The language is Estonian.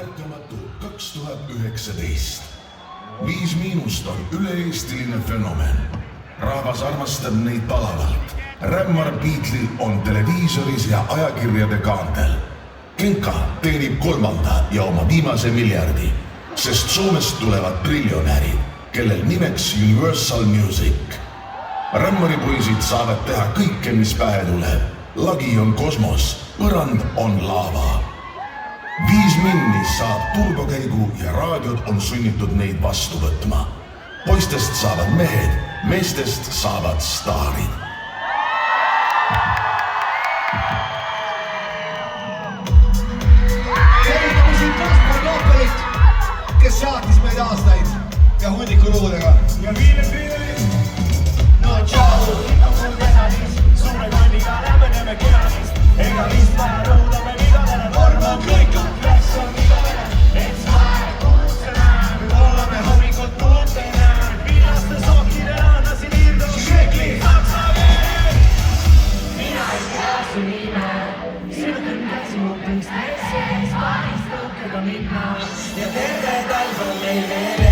märkamatu 2019. 5 on üle-eestiline fenomen. Rahvas armastab neid palavalt. Rämmar Beatlil on televiisoris ja ajakirjade kaantel. Genka teenib 3. ja oma viimase miljardi, sest Soomest tulevad triljonärid, kellel nimeks Universal Music. Rämmari poisid saavad teha kõike, mis pähe tuleb. Lagi on kosmos, põrand on laava. 5 minni saab turbokäigu ja raadiod on sunnitud neid vastu võtma. Poistest saavad mehed, meestest saavad staarid. Tervitame siin Transport Ooperit, kes saatis meid aastaid ja hunniku luudega. Ja viile! No tšau! On pesadis, suure kandiga lämmeneme kehadist. Ega vist vaja rõudame vigadele, vorm on kõik on pleks on igavene. It's high, kuulse näeb, oleme hommikut tuute näeb. Viinaste sookide annasin irdu, šekli saksa veel. Mina ei tea su nime, sirutun käsi muutun stressi, spaaris tõukega minna. Ja terve talv on meil veel.